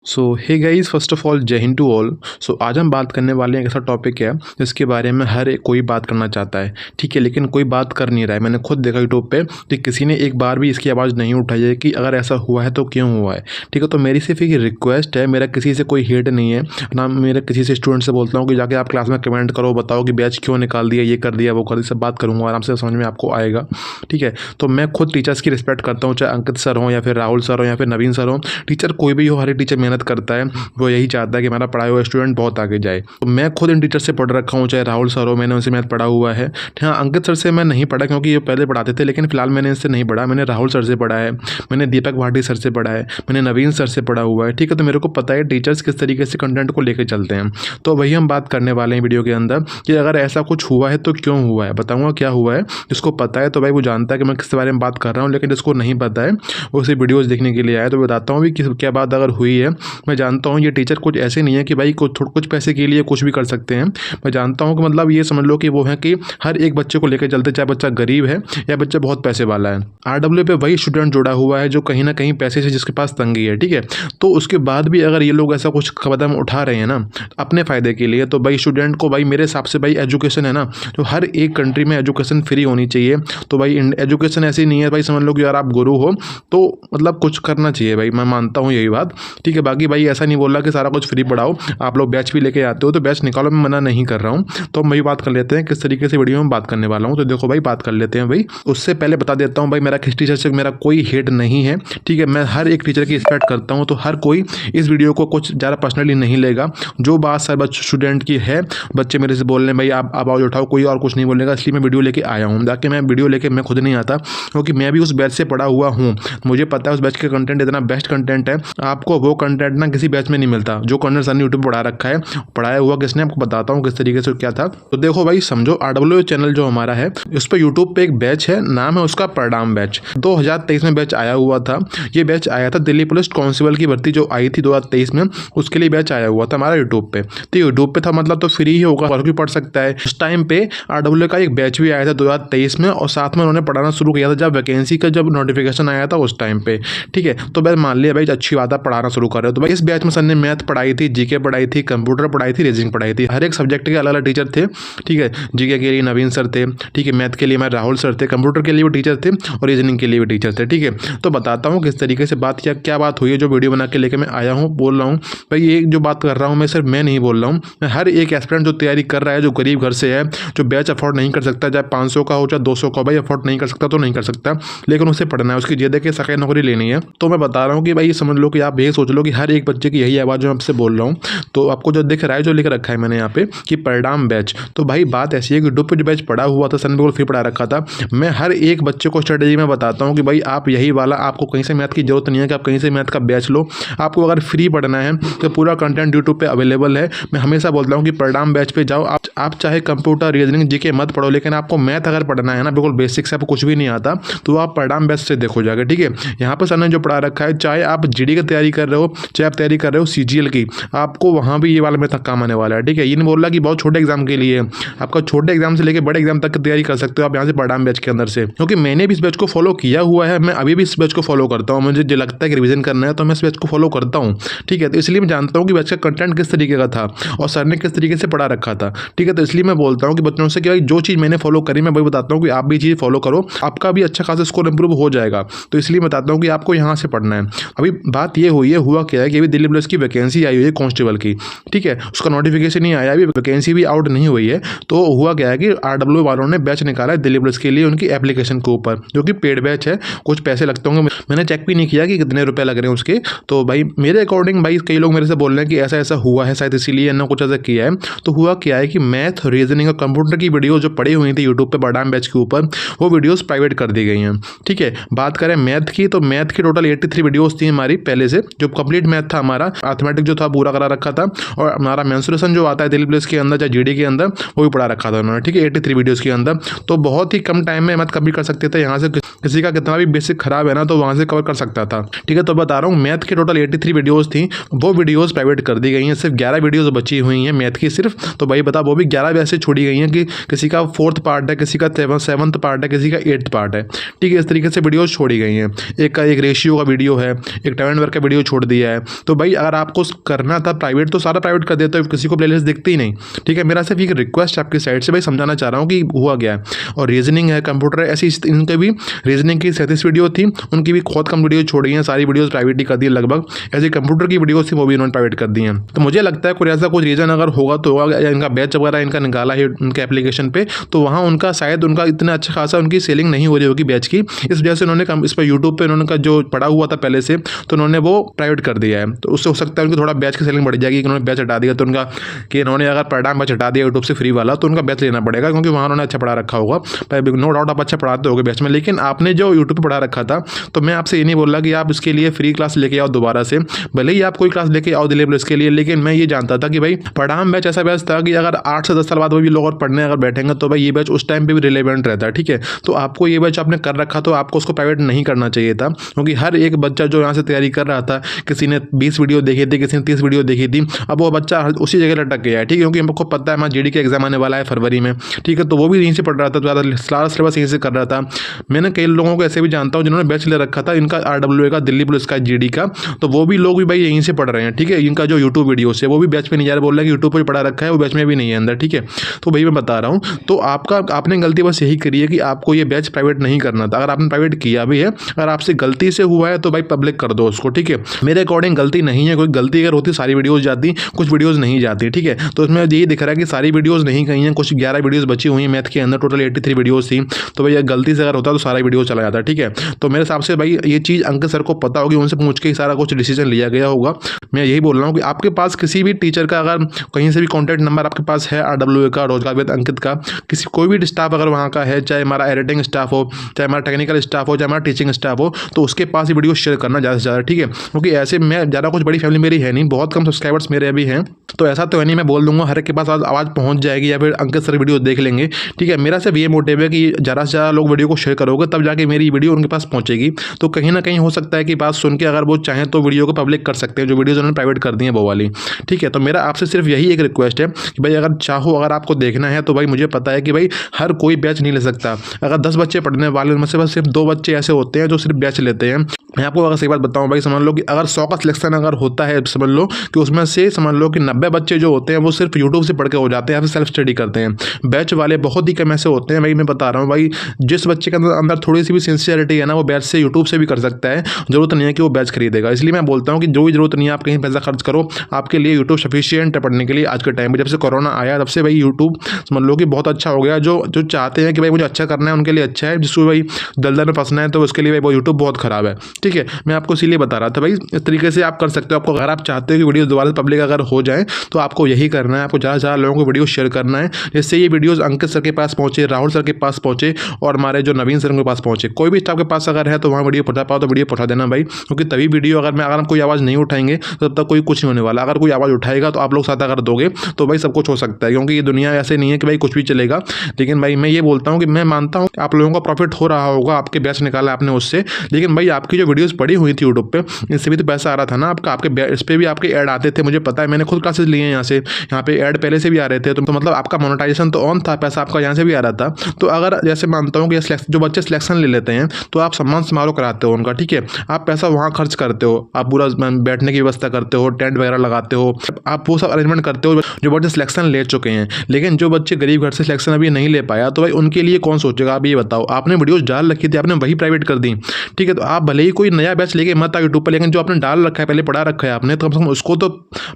So hey guys, first of all Jai Hind to all. सो आज हम बात करने वाले हैं, एक ऐसा टॉपिक है जिसके बारे में हर एक कोई बात करना चाहता है, ठीक है, लेकिन कोई बात कर नहीं रहा है। मैंने खुद देखा यूट्यूब पे कि किसी ने एक बार भी इसकी आवाज़ नहीं उठाई है कि अगर ऐसा हुआ है तो क्यों हुआ है, ठीक है। तो मेरी सिर्फ एक रिक्वेस्ट है, मेरा किसी से कोई हेट नहीं है ना, मेरे किसी से स्टूडेंट से बोलता हूँ कि जाके आप क्लास में कमेंट करो, बताओ कि बैच क्यों निकाल दिया, ये कर दिया, वो कर दिया, सब बात करूँगा, आराम से समझ में आपको आएगा, ठीक है। तो मैं खुद टीचर्स की रिस्पेक्ट करता हूँ, चाहे अंकित सर हो या फिर राहुल सर हो या फिर नवीन सर हो, टीचर कोई भी हो, हर एक टीचर मेहनत करता है, वो यही चाहता है कि हमारा पढ़ाया हुआ स्टूडेंट बहुत आगे जाए। तो मैं खुद इन टीचर से पढ़ रखा हूँ, चाहे राहुल सर हो, मैंने उनसे मैथ पढ़ा हुआ है। हाँ, अंकित सर से मैं नहीं पढ़ा क्योंकि ये पहले पढ़ाते थे, लेकिन फिलहाल मैंने इससे नहीं पढ़ा। मैंने राहुल सर से पढ़ा है, मैंने दीपक भाटी सर से पढ़ा है, मैंने नवीन सर से पढ़ा हुआ है, ठीक है। तो मेरे को पता है टीचर्स किस तरीके से कंटेंट को लेकर चलते हैं। तो वही हम बात करने वाले हैं वीडियो के अंदर कि अगर ऐसा कुछ हुआ है तो क्यों हुआ है, बताऊँगा क्या हुआ है। जिसको पता है तो भाई वो जानता है कि मैं किस बारे में बात कर रहा हूँ, लेकिन जिसको नहीं पता है वो उसे वीडियोज़ देखने के लिए आया। तो बताता हूँ भी कि क्या बात अगर हुई है। मैं जानता हूँ ये टीचर कुछ ऐसे नहीं है कि भाई कुछ पैसे के लिए कुछ भी कर सकते हैं। मैं जानता हूँ कि मतलब ये समझ लो कि वो है कि हर एक बच्चे को लेकर चलते, चाहे बच्चा गरीब है या बच्चा बहुत पैसे वाला है। आरडब्ल्यू पे वही स्टूडेंट जुड़ा हुआ है जो कहीं ना कहीं पैसे से जिसके पास तंगी है, ठीक है। तो उसके बाद भी अगर ये लोग ऐसा कुछ कदम उठा रहे हैं ना अपने फ़ायदे के लिए, तो भाई स्टूडेंट को, भाई मेरे हिसाब से भाई एजुकेशन है ना, तो हर एक कंट्री में एजुकेशन फ्री होनी चाहिए। तो भाई एजुकेशन ऐसी नहीं है भाई समझ लो कि यार आप गुरु हो तो मतलब कुछ करना चाहिए भाई, मैं मानता हूँ यही बात, ठीक है। बाकी भाई ऐसा नहीं बोल रहा कि सारा कुछ फ्री पढ़ाओ, आप लोग बैच भी लेके आते हो तो बैच निकालो, मैं मना नहीं कर रहा हूँ। तो हम वही बात कर लेते हैं किस तरीके से वीडियो में बात करने वाला हूँ। तो देखो भाई, बात कर लेते हैं भाई। उससे पहले बता देता हूँ भाई, मेरा किस टीचर से मेरा कोई हेट नहीं है, ठीक है। मैं हर एक टीचर की रिस्पेक्ट करता हूँ, तो हर कोई इस वीडियो को कुछ ज़्यादा पर्सनली नहीं लेगा। जो बात सर स्टूडेंट की है, बच्चे मेरे से बोल रहे हैं भाई आप आवाज़ उठाओ, कोई और कुछ नहीं बोलेगा, इसलिए मैं वीडियो लेके आया हूँ। जाके मैं वीडियो लेके मैं खुद नहीं आता क्योंकि मैं भी उस बैच से पढ़ा हुआ हूँ, मुझे पता है उस बैच का कंटेंट इतना बेस्ट कंटेंट है। आपको वो कंटेंट ना किसी बैच में नहीं मिलता जो कंटेंट सर ने यूट्यूब पढ़ा रखा है। पढ़ाया हुआ किसने, आपको बताता हूँ किस तरीके से क्या था। तो देखो भाई, समझो आरडब्ल्यू चैनल जो हमारा है, उस पर यूट्यूब पे एक बैच है, नाम है उसका परिणाम बैच। 2023 में बैच आया हुआ था। ये बैच आया था दिल्ली पुलिस कांस्टेबल की भर्ती जो आई थी 2023 में, उसके लिए बैच आया हुआ था हमारा यूट्यूब पे। तो यूट्यूब पे था मतलब तो फ्री ही होगा, और भी पढ़ सकता है। उस टाइम पे आरडब्ल्यू का एक बैच भी आया था 2023 में, और साथ में उन्होंने पढ़ाना शुरू किया था जब वैकेंसी का जब नोटिफिकेशन आया था उस टाइम पे, ठीक है। तो भाई मान लिया भाई अच्छी बात है, पढ़ाना शुरू कर रहे हो। तो भाई इस बैच में सर ने मैथ पढ़ाई थी, जीके पढ़ाई थी, कंप्यूटर पढ़ाई थी, रीजनिंग पढ़ाई थी। हर एक सब्जेक्ट के अलग अलग टीचर थे, ठीक है। जीके के लिए नवीन सर थे, ठीक है, मैथ के लिए मैं राहुल सर थे, कंप्यूटर के लिए भी टीचर थे और रीजनिंग के लिए भी टीचर थे, ठीक है। तो बताता हूँ किस तरीके से बात क्या बात हुई है, जो वीडियो बना के लेके मैं आया हूँ, बोल रहा हूँ भाई। ये जो बात कर रहा हूँ मैं सिर्फ मैं नहीं बोल रहा हूँ, मैं हर एक एस्पिरेंट जो तैयारी कर रहा है, जो गरीब घर से है, जो बैच अफोर्ड नहीं कर सकता, चाहे 500 का हो चाहे 200 का, भाई अफोर्ड नहीं कर सकता तो नहीं कर सकता, लेकिन उसे पढ़ना है, उसकी जिद है कि सरकारी नौकरी लेनी है। तो मैं बता रहा हूँ कि भाई समझ लो कि आप यही सोच लो कि हर एक बच्चे की यही आवाज़ जो मैं आपसे बोल रहा हूँ। तो आपको जो दिख रहा है, जो लिख रखा है मैंने यहाँ पे कि परिणाम बैच, तो भाई बात ऐसी है कि यूट्यूब पे जो बैच पढ़ा हुआ था, सर ने बिल्कुल फ्री पढ़ा रखा था। मैं हर एक बच्चे को स्ट्रेटेजी में बताता हूँ कि भाई आप यही वाला, आपको कहीं से मैथ की जरूरत नहीं है कि आप कहीं से मैथ का बैच लो। आपको अगर फ्री पढ़ना है तो पूरा कंटेंट यूट्यूब पे अवेलेबल है। मैं हमेशा बोलता हूँ कि परिणाम बैच पे जाओ, आप चाहे कंप्यूटर, रीजनिंग, जीके मत पढ़ो, लेकिन आपको मैथ अगर पढ़ना है ना, बिल्कुल बेसिक से, आपको कुछ भी नहीं आता, तो आप परिणाम बैच से देखो जाकर, ठीक है। यहाँ पर सर ने जो पढ़ा रखा है, चाहे आप जीडी की तैयारी कर रहे हो, चाहे आप तैयारी कर रहे हो सीजीएल की, आपको वहाँ भी ये वाला मेथड काम आने वाला है, ठीक है। ये नहीं बोल रहा कि बहुत छोटे एग्जाम के लिए, आपका छोटे एग्जाम से लेकर बड़े एग्जाम तक की तैयारी कर सकते हो आप यहाँ से परिणाम बैच के अंदर से, क्योंकि मैंने भी इस बैच को फॉलो किया हुआ है। मैं अभी भी इस बैच को फॉलो करता हूँ, मुझे जो लगता है कि रिवीजन करना है तो मैं इस बैच को फॉलो करता हूँ, ठीक है। तो इसलिए मैं जानता हूँ कि बैच का कंटेंट किस तरीके का था और सर ने किस तरीके से पढ़ा रखा था, ठीक है। तो इसलिए मैं बोलता हूँ कि बच्चों से कि भाई जो चीज़ मैंने फॉलो करी मैं वही बताता हूँ कि आप भी चीज़ फॉलो करो, आपका भी अच्छा खासा स्कोर इंप्रूव हो जाएगा। तो इसलिए बताता हूँ कि आपको यहाँ से पढ़ना है। अभी बात ये हुई है, हुआ क्या है कि अभी दिल्ली पुलिस की वैकेंसी आई हुई है कांस्टेबल की, ठीक है। उसका नोटिफिकेशन नहीं आया, अभी वैकेंसी भी आउट नहीं हुई है। तो हुआ क्या है कि आरडब्ल्यू वालों ने बैच निकाला है दिल्ली पुलिस के लिए उनकी एप्लीकेशन के ऊपर, जो कि पेड बैच है, कुछ पैसे लगते होंगे, मैंने चेक भी नहीं किया कि कितने रुपए लग रहे हैं उसके। तो भाई मेरे अकॉर्डिंग, भाई कई लोग मेरे से बोल रहे हैं कि ऐसा ऐसा हुआ है शायद इसीलिए इन्होंने कुछ ऐसा किया है। तो हुआ क्या है कि मैथ, रीजनिंग और कंप्यूटर की वीडियो जो पड़ी हुई थी यूट्यूब पे परिणाम बैच के ऊपर, वो वीडियोस प्राइवेट कर दी गई हैं, ठीक है। बात करें मैथ की, तो मैथ की टोटल 83 वीडियोस थी हमारी पहले से, जो कंप्लीट मैथ था हमारा, मैथमेटिक्स जो था पूरा करा रखा था, और हमारा मेंसुरेशन जो आता है दिल्ली पुलिस के अंदर चाहे जीडी के अंदर, वो भी पढ़ा रखा था उन्होंने, ठीक है, 83 वीडियोस के अंदर। तो बहुत ही कम टाइम में मैथ कंप्लीट कर सकते थे। यहाँ से किसी का कितना भी बेसिक खराब है ना, तो वहाँ से कवर कर सकता था, ठीक है। तो बता रहा हूँ मैथ की टोटल 83 वीडियोस थी, वो वीडियोस प्राइवेट कर दी गई हैं, सिर्फ 11 वीडियोस बची हुई हैं मैथ की सिर्फ। तो भाई बता, वो भी 11 वैसे छोड़ी गई हैं कि किसी का 4th पार्ट है, किसी का 7th पार्ट है, किसी का 8th पार्ट है, ठीक है। इस तरीके से वीडियोस छोड़ी गई हैं। एक का एक रेशियो का वीडियो है, एक टाइम एंड वर्क का वीडियो छोड़ दिया है, है। तो भाई अगर आपको करना था प्राइवेट तो सारा प्राइवेट कर देते हो, किसी को प्लेलिस्ट दिखती ही नहीं। ठीक है, मेरा सिर्फ एक रिक्वेस्ट है आपकी साइड से, भाई समझाना चाह रहा हूँ कि हुआ गया है। और रीजनिंग है, कंप्यूटर है, ऐसी इनके भी रीजनिंग की 37 वीडियो थी, उनकी भी बहुत कम वीडियो छोड़ी हैं, सारी वीडियोस प्राइवेट ही कर दी है लगभग। ऐसे कंप्यूटर की वीडियो थी वो भी इन्होंने प्राइवेट कर दी हैं। तो मुझे लगता है कोई ऐसा कुछ रीज़न अगर होगा तो होगा, या इनका बैच वगैरह इनका निकाला है उनके एप्लीकेशन पे, तो वहाँ उनका शायद उनका इतना अच्छा खासा उनकी सेलिंग नहीं हो रही होगी बैच की, इस वजह से उन्होंने इस पर यूट्यूब पर उन्होंने जो पड़ा हुआ था पहले से, तो उन्होंने वो प्राइवेट कर दिया है। तो उससे हो सकता है उनकी थोड़ा बैच की सेलिंग बढ़ जाएगी, उन्होंने बैच हटा दिया तो उनका, कि इन्होंने अगर परिणाम बैच हटा दिया यूट्यूब से फ्री वाला, तो उनका बैच लेना पड़ेगा, क्योंकि वहाँ उन्होंने अच्छा पढ़ा रखा होगा। नो डाउट आप अच्छा पढ़ाते होगे बैच में, लेकिन आपने जो यूट्यूब पर पढ़ा रखा था, तो मैं आपसे ये नहीं बोल रहा कि आप इसके लिए फ्री क्लास लेके आओ दोबारा से, भले ही आप कोई क्लास लेके आओ दिलेबल इसके लिए, लेकिन मैं ये जानता था कि भाई पढ़ाम बैच ऐसा बैच था कि अगर 8 से 10 साल बाद वो भी लोग और पढ़ने अगर बैठेंगे तो भाई ये बैच उस टाइम पे भी रिलेवेंट रहता है। ठीक है, तो आपको ये बैच आपने कर रखा तो आपको उसको प्राइवेट नहीं करना चाहिए था, क्योंकि हर एक बच्चा जो यहाँ से तैयारी कर रहा था, किसी ने 20 वीडियो देखी थी, किसी ने 30 वीडियो देखी थी, अब वो बच्चा उसी जगह लटक गया है। ठीक है, क्योंकि हमको पता है हमारा जीडी का एग्जाम आने वाला है फरवरी में। ठीक है, तो वो भी यहीं से पढ़ रहा था, ज़्यादा सारा सिलेबस यहीं से कर रहा था। मैंने कई लोगों को ऐसे भी जानता हूँ जिन्होंने बैच ले रखा था इनका RWA का, दिल्ली पुलिस का, जीडी का, तो वो भी लोग भी भाई यहीं से पढ़ रहे हैं। ठीक है, इनका जो यूट्यूब वीडियो से वो भी बैच में नहीं जा रहा, बोल रहा है कि यूट्यूब पर पढ़ा रखा है, वो बैच में भी नहीं है अंदर। ठीक है, तो भाई मैं बता रहा हूँ, तो आपने गलती बस यही करी है कि आपको ये बैच प्राइवेट नहीं करना था। अगर आपने प्राइवेट किया भी है, अगर आपसे गलती से हुआ है तो भाई पब्लिक कर दो उसको। ठीक है, मेरे अकॉर्डिंग गलती नहीं है, कोई गलती अगर होती सारी वीडियोस जाती, कुछ वीडियोस नहीं जाती। ठीक है, तो इसमें यही दिख रहा है कि सारी वीडियोस नहीं गई हैं, कुछ 11 वीडियोस बची हुई हैं मैथ के अंदर, टोटल 83 वीडियोस थी। तो भाई गलती से अगर होता तो सारा वीडियो चला जाता। ठीक है, तो मेरे हिसाब से भाई ये चीज़ अंकित सर को पता होगी, उनसे पूछ के ही सारा कुछ डिसीजन लिया गया होगा। मैं यही बोल रहा हूँ कि आपके पास किसी भी टीचर का अगर कहीं से भी कॉन्टैक्ट नंबर आपके पास है, RWA का, रोजगार वेद अंकित का, किसी कोई भी स्टाफ अगर वहाँ का है, चाहे हमारा एडिटिंग स्टाफ हो, चाहे हमारा टेक्निकल स्टाफ हो, चाहे हमारा टीचिंग स्टाफ हो, तो उसके पास ही वीडियो शेयर करना ज़्यादा से ज़्यादा। ठीक है, क्योंकि ऐसे मैं ज़्यादा कुछ बड़ी फैमिली मेरी है नहीं, बहुत कम सब्सक्राइबर्स मेरे अभी हैं, तो ऐसा तो है नहीं मैं बोल दूंगा हर एक के पास आवाज़ पहुँच जाएगी या फिर अंकित सर वीडियो देख लेंगे। ठीक है, मेरा सिर्फ ये मोटिव है कि ज़्यादा से ज़्यादा लोग वीडियो को शेयर करोगे तब जाके मेरी वीडियो उनके पास पहुँचेगी। तो कहीं ना कहीं हो सकता है कि बात सुन के अगर वो चाहें तो वीडियो को पब्लिक कर सकते हैं, जो वीडियोज़ उन्होंने प्राइवेट कर दी है वो वाली। ठीक है, तो मेरा आपसे सिर्फ यही एक रिक्वेस्ट है कि भाई अगर चाहो, अगर आपको देखना है तो भाई मुझे पता है कि भाई हर कोई बैच नहीं ले सकता। अगर 10 बच्चे पढ़ने वाले उनमें से बस सिर्फ 2 बच्चे ऐसे होते हैं जो सिर्फ बैच लेते हैं। मैं आपको अगर सही बात बताऊं भाई, समझ लो कि अगर 100 का सिलेक्शन अगर होता है, समझ लो कि उसमें से समझ लो कि 90 बच्चे जो होते हैं वो सिर्फ यूट्यूब से पढ़ के हो जाते हैं या फिर सेल्फ स्टडी करते हैं। बैच वाले बहुत ही कम ऐसे होते हैं। भाई मैं बता रहा हूँ भाई, जिस बच्चे के अंदर थोड़ी सी भी सिंसियरिटी है ना, वो बैच से यूट्यूब से भी कर सकता है, जरूरत नहीं है कि वो बैच खरीदेगा। इसलिए मैं बोलता हूँ कि जो भी जरूरत नहीं है आप कहीं पैसा खर्च करो, आपके लिए यूट्यूब सफिशियंट है पढ़ने के लिए। आज के टाइम में जब से कोरोना आया तब से भाई यूट्यूब समझ लो कि बहुत अच्छा हो गया। जो चाहते हैं कि भाई मुझे अच्छा करना है उनके लिए अच्छा है, जिसको भाई दलदल में फंसना है तो उसके लिए भाई वो यूट्यूब बहुत खराब है। ठीक है, मैं आपको इसीलिए बता रहा था भाई, इस तरीके से आप कर सकते हो। आपको अगर आप चाहते हो कि वीडियो दोबारा पब्लिक अगर हो जाए तो आपको यही करना है, आपको ज़्यादा से ज़्यादा लोगों को वीडियो शेयर करना है, जिससे ये वीडियोज़ अंकित सर के पास पहुँचे, राहुल सर के पास पहुँचे और हमारे जो नवीन सर के पास पहुँचे। कोई भी स्टाफ के पास अगर है तो वहाँ वीडियो पहुँचा पाओ तो वीडियो पहुँचा देना भाई, क्योंकि तभी वीडियो अगर हम कोई आवाज़ नहीं उठाएंगे तो तब तक कोई कुछ नहीं होने वाला। अगर कोई आवाज़ उठाएगा तो आप लोग साथ अगर दोगे तो भाई सब कुछ हो सकता है, क्योंकि ये दुनिया ऐसे नहीं है कि भाई कुछ भी चलेगा। लेकिन भाई मैं ये बोलता हूँ कि मैं मानता हूँ आप लोगों का प्रॉफिट हो रहा होगा, आपके बैच निकाला आपने उससे, लेकिन भाई आपकी जो वीडियोस पड़ी हुई थी यूट्यूब पे, इससे भी तो पैसा आ रहा था ना आपका। आपके इस पर भी आपके ऐड आते थे, मुझे पता है, मैंने खुद क्लासेस लिए हैं यहाँ से, यहाँ पे ऐड पहले से भी आ रहे थे। तो मतलब आपका मोनेटाइजेशन तो ऑन था, पैसा आपका यहाँ से भी आ रहा था। तो अगर जैसे मानता हूँ कि जो बच्चे सिलेक्शन ले लेते हैं तो आप सम्मान समारोह कराते हो उनका। ठीक है, आप पैसा वहाँ खर्च करते हो, आप पूरा बैठने की व्यवस्था करते हो, टेंट वगैरह लगाते हो, आप वो सब अरेंजमेंट करते हो जो बच्चे सिलेक्शन ले चुके हैं। लेकिन जो बच्चे गरीब घर से सिलेक्शन अभी नहीं ले पाया तो भाई उनके लिए कौन सोचेगा? आप ये बताओ। आपने वीडियोस डाल रखी थी, आपने वही प्राइवेट कर दी। ठीक है, तो आप भले ही कोई नया बैच लेके मत आओ यूट्यूब पर, लेकिन जो आपने डाल रखा है, पहले पढ़ा रखा है आपने, तो कम से कम उसको तो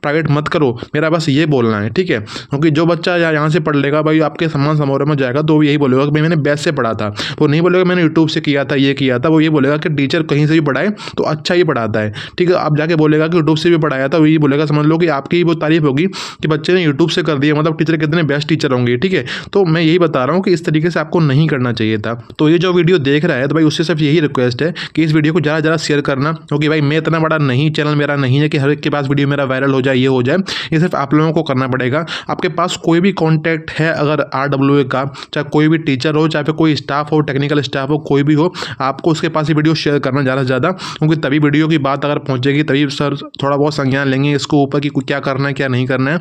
प्राइवेट मत करो। मेरा बस ये बोलना है। ठीक है, क्योंकि जो बच्चा यहाँ से पढ़ लेगा भाई आपके सम्मान समारोह में जाएगा तो वो यही बोलेगा कि भाई मैंने बैच से पढ़ा था। वो नहीं बोलेगा मैंने यूट्यूब से किया था, ये किया था। वो ये बोलेगा कि टीचर कहीं से भी पढ़ाए तो अच्छा ही पढ़ाता है। ठीक है, आप जाके बोलेगा कि यूट्यूब से भी पढ़ाया था, वो ये बोलेगा, समझ लो कि आपकी वो तारीफ होगी कि बच्चे ने यूट्यूब से कर दिया, मतलब टीचर कितने बेस्ट टीचर होंगे। ठीक है, तो मैं यही बता रहा हूँ कि इस तरीके से आपको नहीं करना चाहिए था। तो ये जो वीडियो देख रहा है तो भाई उससे सिर्फ यही रिक्वेस्ट है कि इस वीडियो को ज़्यादा शेयर करना, क्योंकि भाई मैं इतना बड़ा नहीं, चैनल मेरा नहीं है कि हर एक के पास वीडियो मेरा वायरल हो जाए, ये हो जाए। ये सिर्फ आप लोगों को करना पड़ेगा। आपके पास कोई भी कॉन्टैक्ट है अगर RWA का, चाहे कोई भी टीचर हो, चाहे कोई स्टाफ हो, टेक्निकल स्टाफ हो, कोई भी हो, आपको उसके पास ही वीडियो शेयर करना ज़्यादा से ज़्यादा, क्योंकि तभी वीडियो की बात अगर पहुँचेगी तभी सर थोड़ा बहुत संज्ञान लेंगे इसको ऊपर कि क्या करना है क्या नहीं करना है।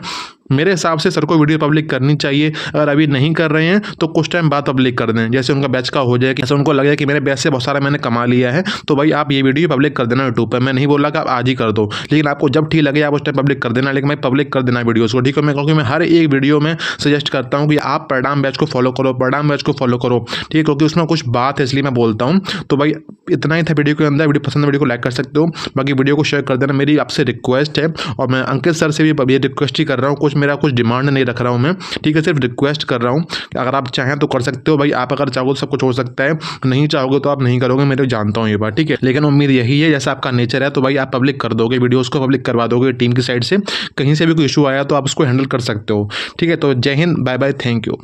मेरे हिसाब से सर को वीडियो पब्लिक करनी चाहिए। अगर अभी नहीं कर रहे हैं तो कुछ टाइम बाद पब्लिक कर दें, जैसे उनका बैच का हो जाए कि ऐसा उनको लगे कि मेरे बैच से बहुत सारा मैंने कमा लिया है, तो भाई आप ये वीडियो पब्लिक कर देना यूट्यूब पर। मैं नहीं बोला कि आप आज ही कर दो, लेकिन आपको जब ठीक लगे आप उस टाइम पब्लिक कर देना, लेकिन मैं पब्लिक कर देना वीडियोज़ को, ठीक है। क्योंकि मैं हर एक वीडियो में सजेस्ट करता हूँ कि आप परिणाम बैच को फॉलो करो, परिणाम बैच को फॉलो करो, ठीक है, क्योंकि उसमें कुछ बात है इसलिए मैं बोलता हूँ। तो भाई इतना ही था वीडियो के अंदर। वीडियो पसंद है वीडियो को लाइक कर सकते हो, बाकी वीडियो को शेयर कर देना, मेरी आपसे रिक्वेस्ट है। और मैं अंकित सर से भी ये रिक्वेस्ट ही कर रहा हूँ, कुछ मेरा कुछ डिमांड नहीं रख रहा हूँ मैं, ठीक है, सिर्फ रिक्वेस्ट कर रहा हूँ। अगर आप चाहें तो कर सकते हो भाई, आप अगर चाहो तो सब कुछ हो सकता है, नहीं चाहोगे तो आप नहीं करोगे, मैं जानता हूँ ये बात, ठीक है। लेकिन उम्मीद यही है, जैसा आपका नेचर है, तो भाई आप पब्लिक कर दोगे, वीडियोज़ को पब्लिक करवा दोगे टीम की साइड से। कहीं से भी कोई इशू आया तो आप उसको हैंडल कर सकते हो, ठीक है। तो Jai Hind, bye bye, thank you.